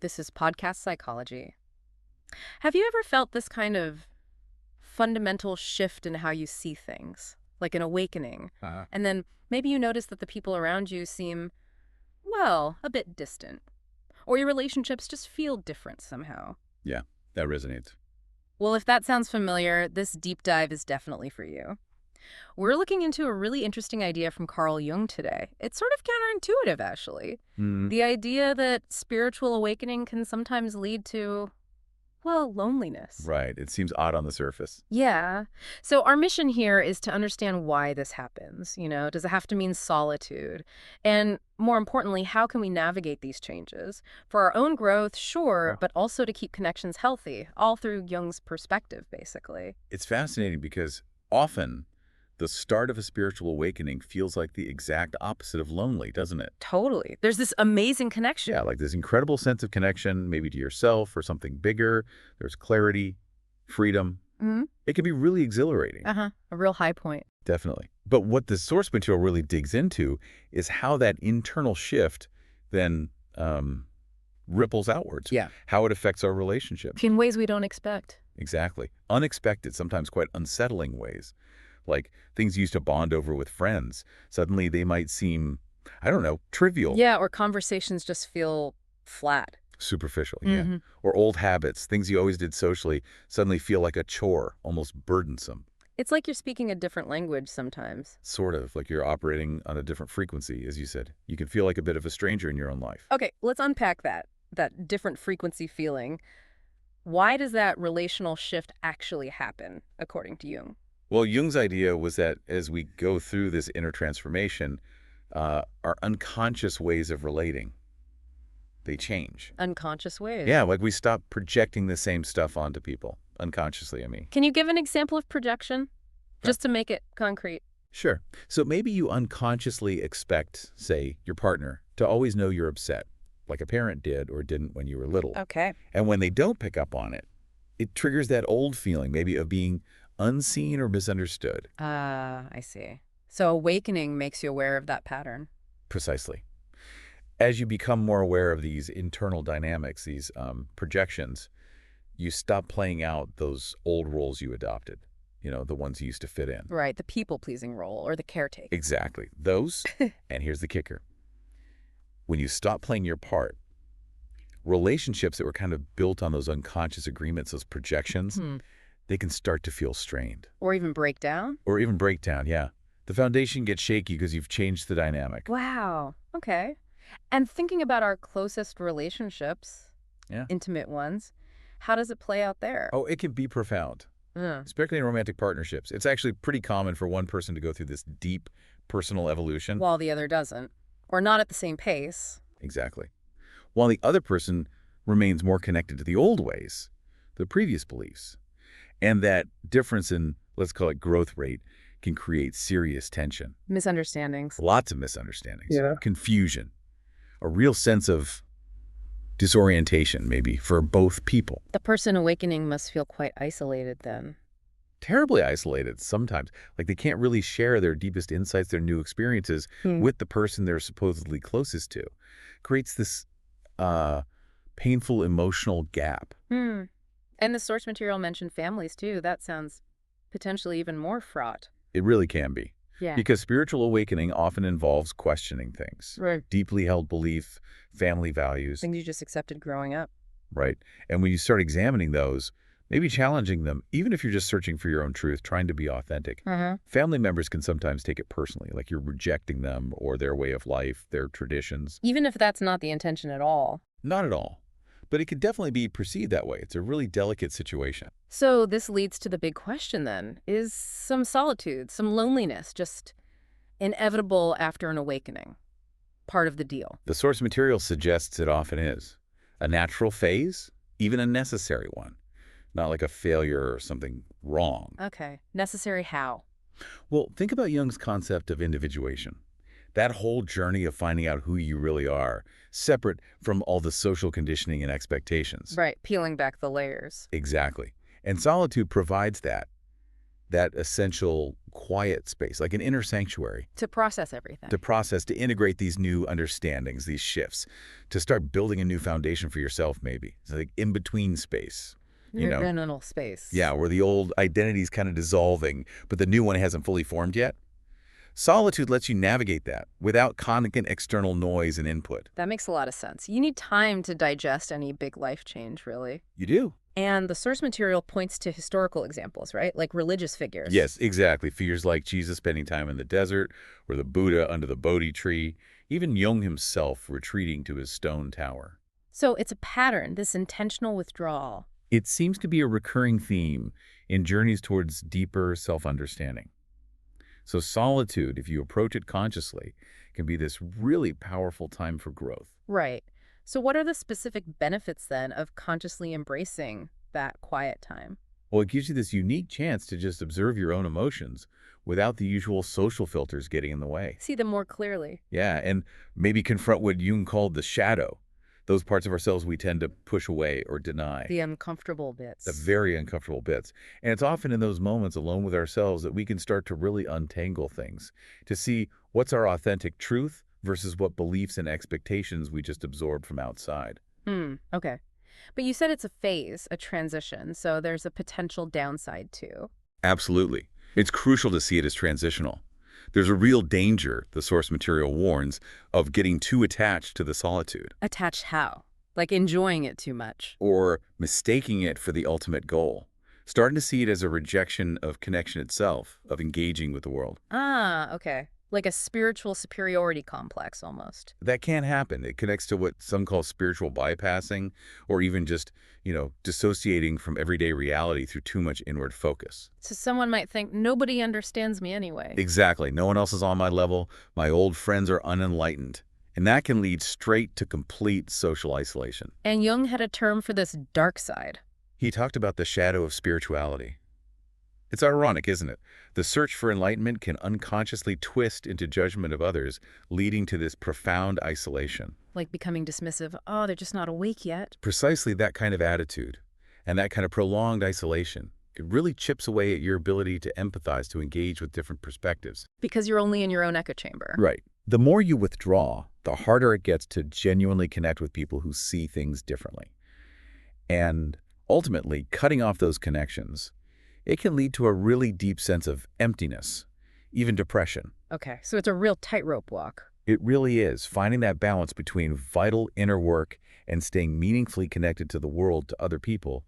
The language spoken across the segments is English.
This is Podcast Psychology. Have you ever felt this kind of fundamental shift in how you see things, like an awakening? Uh, And then maybe you notice that the people around you seem, well, a bit distant, or your relationships just feel different somehow. yeah, that resonates. Well, if that sounds familiar, this deep dive is definitely for you. We're looking into a really interesting idea from Carl Jung today. It's sort of counterintuitive, actually. Mm, The idea that spiritual awakening can sometimes lead to, well, loneliness. right. It seems odd on the surface. Yeah. So our mission here is to understand why this happens. Does it have to mean solitude? And more importantly, how can we navigate these changes? For our own growth, sure, Oh. but also to keep connections healthy, all through Jung's perspective, basically. It's fascinating because often the start of a spiritual awakening feels like the exact opposite of lonely, doesn't it? Totally. There's this amazing connection. Yeah, like this incredible sense of connection, maybe to yourself or something bigger. There's clarity, freedom. Mm-hmm. It can be really exhilarating, Uh-huh. A real high point. definitely. But what the source material really digs into is how that internal shift then ripples outwards, Yeah. how it affects our relationships. In ways we don't expect. Exactly. Unexpected, sometimes quite unsettling ways. Like things you used to bond over with friends. Suddenly they might seem, I don't know, trivial, Yeah, or conversations just feel flat. superficial, yeah. Mm-hmm. Or old habits, things you always did socially, suddenly feel like a chore, almost burdensome. It's like you're speaking a different language sometimes. Sort of like you're operating on a different frequency, as you said. You can feel like a bit of a stranger in your own life. Okay, let's unpack that different frequency feeling. Why does that relational shift actually happen, according to Jung? Well, Jung's idea was that as we go through this inner transformation, our unconscious ways of relating, they change. Unconscious ways. Yeah, like we stop projecting the same stuff onto people, unconsciously, I mean. Can you give an example of projection? Just to make it concrete. Sure. So maybe you unconsciously expect, say, your partner to always know you're upset, like a parent did or didn't when you were little. Okay. And when they don't pick up on it, it triggers that old feeling, maybe of being unseen or misunderstood. I see. So awakening makes you aware of that pattern. Precisely. As you become more aware of these internal dynamics, these projections, you stop playing out those old roles you adopted, the ones you used to fit in. Right, the people-pleasing role or the caretaker. Exactly. Those, and here's the kicker. When you stop playing your part, relationships that were kind of built on those unconscious agreements, those projections, they can start to feel strained. Or even break down? Or even break down, yeah. The foundation gets shaky because you've changed the dynamic. Wow. Okay. And thinking about our closest relationships, Yeah. intimate ones, how does it play out there? Oh, it can be profound, especially in romantic partnerships. It's actually pretty common for one person to go through this deep personal evolution. While the other doesn't. Or not at the same pace. Exactly. While the other person remains more connected to the old ways, the previous beliefs. And that difference in, let's call it growth rate, can create serious tension. Misunderstandings. Lots of misunderstandings. Yeah. Confusion. A real sense of disorientation, maybe, for both people. The person awakening must feel quite isolated then. Terribly isolated sometimes. Like they can't really share their deepest insights, their new experiences with the person they're supposedly closest to. Creates this painful emotional gap. And the source material mentioned families too. That sounds potentially even more fraught. It really can be. Yeah. Because spiritual awakening often involves questioning things. Right. Deeply held belief, family values, Things you just accepted growing up. right? And when you start examining those, maybe challenging them, even if you're just searching for your own truth, trying to be authentic, family members can sometimes take it personally, like you're rejecting them or their way of life, their traditions. Even if that's not the intention at all. Not at all. But it could definitely be perceived that way. It's a really delicate situation. So this leads to the big question then. Is some solitude, some loneliness just inevitable after an awakening? Part of the deal. The source material suggests it often is. A natural phase, even a necessary one. Not like a failure or something wrong. Okay. Necessary how? Well, think about Jung's concept of individuation. That whole journey of finding out who you really are, separate from all the social conditioning and expectations. Right. Peeling back the layers. Exactly. And solitude provides that. that essential quiet space, like an inner sanctuary, To process everything. to process, to integrate these new understandings, these shifts, to start building a new foundation for yourself, maybe. It's like in-between space, you Your know? liminal space. Yeah, where the old identity's kind of dissolving, but the new one hasn't fully formed yet. Solitude lets you navigate that without constant external noise and input. That makes a lot of sense. You need time to digest any big life change, really. You do? And the source material points to historical examples, right? Like religious figures. Yes, exactly. Figures like Jesus spending time in the desert, or the Buddha under the Bodhi tree, even Jung himself retreating to his stone tower. So it's a pattern, this intentional withdrawal. It seems to be a recurring theme in journeys towards deeper self-understanding. So solitude, if you approach it consciously, can be this really powerful time for growth. Right. So what are the specific benefits then of consciously embracing that quiet time? Well, it gives you this unique chance to just observe your own emotions without the usual social filters getting in the way. See them more clearly. Yeah, and maybe confront what Jung called the shadow, those parts of ourselves we tend to push away or deny, The uncomfortable the bits. very uncomfortable bits. And it's often in those moments alone with ourselves that we can start to really untangle things, to see what's our authentic truth versus what beliefs and expectations we just absorbed from outside. Okay. But you said it's a phase, a transition, so there's a potential downside too. Absolutely. It's crucial to see it as transitional. There's a real danger, the source material warns, of getting too attached to the solitude Attached how? Like enjoying it too much. or mistaking it for the ultimate goal, starting to see it as a rejection of connection itself, of engaging with the world. Ah, okay. Like a spiritual superiority complex almost. That can happen. It connects to what some call spiritual bypassing, or even just, dissociating from everyday reality through too much inward focus. So someone might think nobody understands me anyway. Exactly. No one else is on my level. My old friends are unenlightened. And that can lead straight to complete social isolation. And Jung had a term for this dark side. He talked about the shadow of spirituality. It's ironic, isn't it? The search for enlightenment can unconsciously twist into judgment of others, leading to this profound isolation. Like becoming dismissive. Oh, they're just not awake yet. Precisely that kind of attitude and that kind of prolonged isolation, it really chips away at your ability to empathize, to engage with different perspectives. Because you're only in your own echo chamber. Right. The more you withdraw, the harder it gets to genuinely connect with people who see things differently. And ultimately, cutting off those connections, it can lead to a really deep sense of emptiness, even depression. Okay, so it's a real tightrope walk. It really is, finding that balance between vital inner work and staying meaningfully connected to the world, to other people.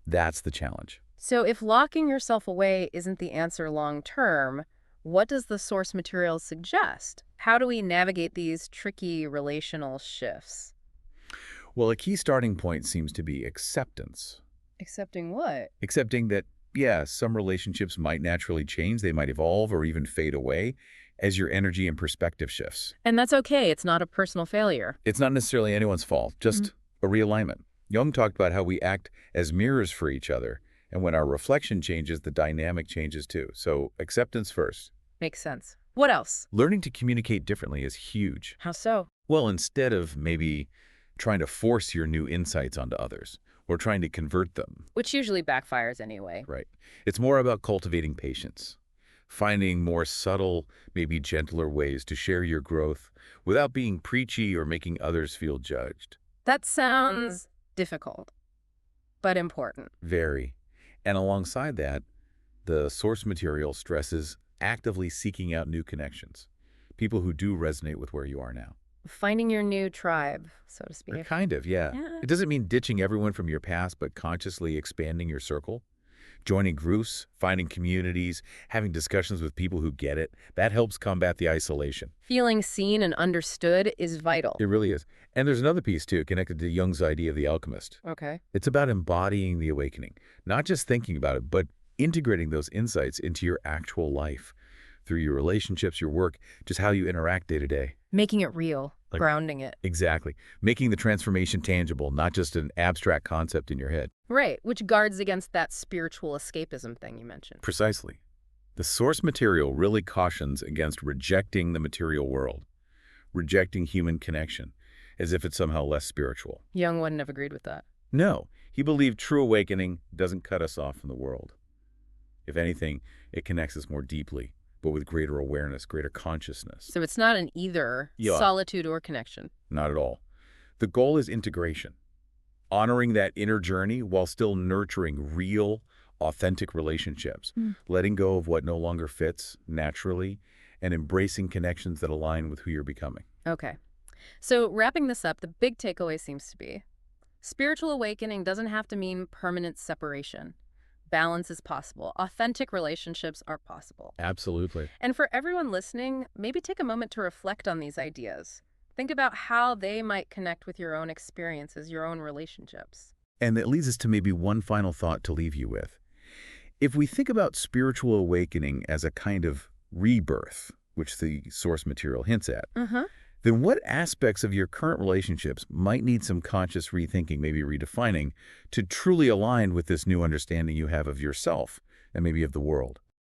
That's the challenge. So if locking yourself away isn't the answer long term, what does the source material suggest? How do we navigate these tricky relational shifts? Well, a key starting point seems to be acceptance. Accepting what? Accepting that, yeah, some relationships might naturally change, they might evolve or even fade away as your energy and perspective shifts. And that's okay. It's not a personal failure. It's not necessarily anyone's fault, just a realignment. Jung talked about how we act as mirrors for each other, and when our reflection changes, the dynamic changes too. So acceptance first. Makes sense. What else? Learning to communicate differently is huge. How so? Well, instead of maybe trying to force your new insights onto others or trying to convert them, Which usually backfires anyway. right? It's more about cultivating patience, finding more subtle, maybe gentler ways to share your growth without being preachy or making others feel judged. That sounds difficult, but important. Very. And alongside that, the source material stresses actively seeking out new connections, people who do resonate with where you are now. Finding your new tribe, so to Or speak. kind of, yeah. Yeah. It doesn't mean ditching everyone from your past, but consciously expanding your circle. Joining groups, finding communities, having discussions with people who get it, that helps combat the isolation. Feeling seen and understood is vital. It really is. And there's another piece, too, connected to Jung's idea of the alchemist. Okay. It's about embodying the awakening, not just thinking about it, but integrating those insights into your actual life, through your relationships, your work, just how you interact day to day. Making it real, Like- grounding it. Exactly. Making the transformation tangible, not just an abstract concept in your head. Right, which guards against that spiritual escapism thing you mentioned. Precisely. The source material really cautions against rejecting the material world, rejecting human connection, as if it's somehow less spiritual. Jung wouldn't have agreed with that. No, he believed true awakening doesn't cut us off from the world. If anything, it connects us more deeply, but with greater awareness, greater consciousness. So it's not an either Yeah, solitude or connection. not at all. The goal is integration, honoring that inner journey while still nurturing real, authentic relationships, Hmm. letting go of what no longer fits naturally, and embracing connections that align with who you're becoming. Okay. So wrapping this up, the big takeaway seems to be spiritual awakening doesn't have to mean permanent separation. Balance is possible. Authentic relationships are possible. Absolutely. And for everyone listening, maybe take a moment to reflect on these ideas. Think about how they might connect with your own experiences, your own relationships. And that leads us to maybe one final thought to leave you with. If we think about spiritual awakening as a kind of rebirth, which the source material hints at, Uh-huh. then what aspects of your current relationships might need some conscious rethinking, maybe redefining, to truly align with this new understanding you have of yourself and maybe of the world?